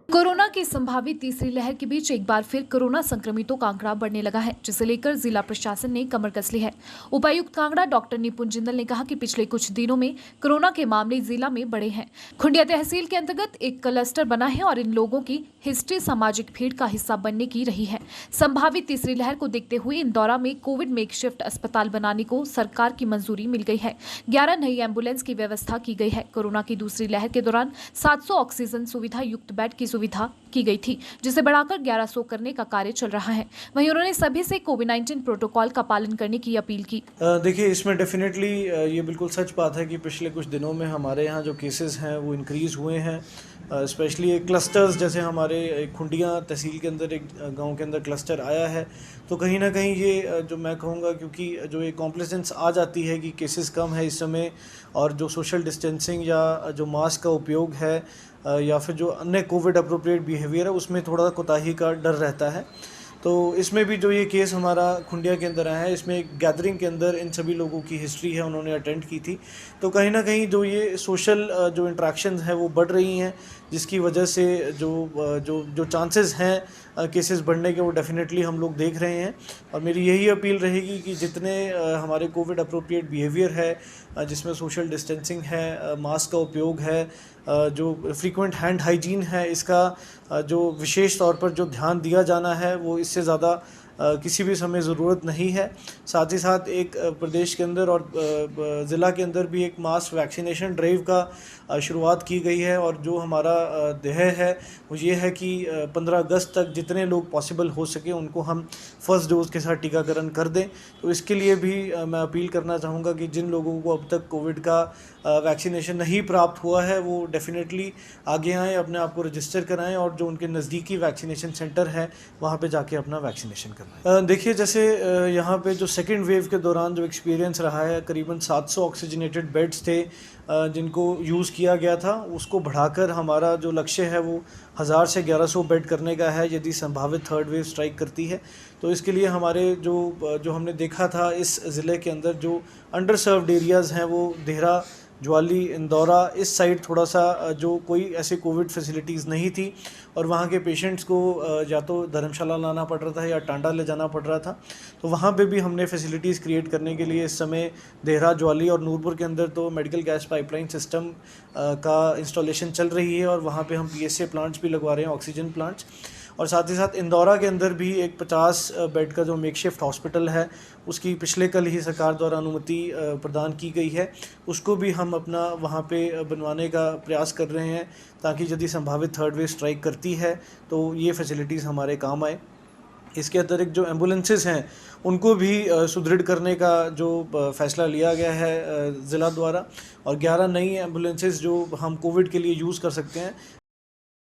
Corona की संभावित तीसरी लहर के बीच एक बार फिर कोरोना संक्रमितों का आंकड़ा बढ़ने लगा है, जिसे लेकर जिला प्रशासन ने कमर कस ली है। उपायुक्त कांगड़ा डॉक्टर निपुण जिंदल ने कहा कि पिछले कुछ दिनों में कोरोना के मामले जिला में बढ़े हैं। खुंडिया तहसील के अंतर्गत एक क्लस्टर बना है और इन लोगों की हिस्ट्री सामाजिक भीड़ का हिस्सा बनने की रही है। संभावित तीसरी लहर को देखते हुए इंदौरा में कोविड मेकशिफ्ट अस्पताल बनाने को सरकार की मंजूरी मिल गई है। 11 नई एम्बुलेंस की व्यवस्था की गई है। कोरोना की दूसरी लहर के दौरान 700 ऑक्सीजन सुविधा युक्त बेड की सुविधा की गई थी, जिसे बढ़ाकर 1100 करने का कार्य चल रहा है। वहीं उन्होंने सभी से कोविड-19 प्रोटोकॉल का पालन करने की अपील की। देखिए, इसमें डेफिनेटली ये बिल्कुल सच बात है कि पिछले कुछ दिनों में हमारे यहाँ जो केसेस हैं वो इंक्रीज़ हुए हैं। स्पेशली एक क्लस्टर्स जैसे हमारे खुंडिया तहसील के अंदर एक गांव के अंदर क्लस्टर आया है, तो कहीं ना कहीं ये जो मैं कहूँगा, क्योंकि जो एक कॉम्प्लेसेंस आ जाती है कि केसेस कम है इस समय, और जो सोशल डिस्टेंसिंग या जो मास्क का उपयोग है या फिर जो अन्य कोविड अप्रोप्रिएट बिहेवियर है, उसमें थोड़ा कोताही का डर रहता है। तो इसमें भी जो ये केस हमारा खुंडिया के अंदर आया है, इसमें एक गैदरिंग के अंदर इन सभी लोगों की हिस्ट्री है, उन्होंने अटेंड की थी। तो कहीं ना कहीं जो ये सोशल जो इंट्रैक्शंस हैं वो बढ़ रही हैं, जिसकी वजह से जो चांसेस हैं केसेस बढ़ने के, वो डेफिनेटली हम लोग देख रहे हैं। और मेरी यही अपील रहेगी कि जितने हमारे कोविड अप्रोप्रिएट बिहेवियर है, जिसमें सोशल डिस्टेंसिंग है, मास्क का उपयोग है, जो फ्रीक्वेंट हैंड हाइजीन है, इसका जो विशेष तौर पर जो ध्यान दिया जाना है, वो इससे ज़्यादा किसी भी समय ज़रूरत नहीं है। साथ ही साथ एक प्रदेश के अंदर और ज़िला के अंदर भी एक मास वैक्सीनेशन ड्राइव का शुरुआत की गई है, और जो हमारा ध्येय है वो ये है कि 15 अगस्त तक जितने लोग पॉसिबल हो सके उनको हम फर्स्ट डोज़ के साथ टीकाकरण कर दें। तो इसके लिए भी मैं अपील करना चाहूँगा कि जिन लोगों को अब तक कोविड का वैक्सीनेशन नहीं प्राप्त हुआ है, वो डेफिनेटली आगे आएँ, अपने आप को रजिस्टर कराएँ और जो उनके नज़दीकी वैक्सीनेशन सेंटर है वहाँ पे जाके अपना वैक्सीनेशन करवाएं। देखिए, जैसे यहाँ पे जो सेकेंड वेव के दौरान जो एक्सपीरियंस रहा है, करीबन 700 ऑक्सीजनेटेड बेड्स थे जिनको यूज़ किया गया था, उसको बढ़ाकर हमारा जो लक्ष्य है वो 1000 से 1100 बेड करने का है, यदि संभावित थर्ड वेव स्ट्राइक करती है। तो इसके लिए हमारे जो हमने देखा था इस ज़िले के अंदर जो अंडर सर्व्ड एरियाज़ हैं, वो देहरा, ज्वाली, इंदौरा, इस साइड थोड़ा सा जो कोई ऐसे कोविड फैसिलिटीज़ नहीं थी, और वहाँ के पेशेंट्स को या तो धर्मशाला लाना पड़ रहा था या टांडा ले जाना पड़ रहा था। तो वहाँ पे भी हमने फैसिलिटीज़ क्रिएट करने के लिए इस समय देहरा, ज्वाली और नूरपुर के अंदर तो मेडिकल गैस पाइपलाइन सिस्टम का इंस्टॉलेशन चल रही है, और वहाँ पे हम PSA प्लांट्स भी लगवा रहे हैं, ऑक्सीजन प्लांट्स। और साथ ही साथ इंदौरा के अंदर भी एक 50 बेड का जो मेकशिफ्ट हॉस्पिटल है, उसकी पिछले कल ही सरकार द्वारा अनुमति प्रदान की गई है, उसको भी हम अपना वहाँ पे बनवाने का प्रयास कर रहे हैं, ताकि यदि संभावित थर्ड वेव स्ट्राइक करती है तो ये फैसिलिटीज़ हमारे काम आए। इसके अतिरिक्त जो एम्बुलेंसेस हैं उनको भी सुदृढ़ करने का जो फ़ैसला लिया गया है ज़िला द्वारा, और 11 नई एम्बुलेंसेस जो हम कोविड के लिए यूज़ कर सकते हैं,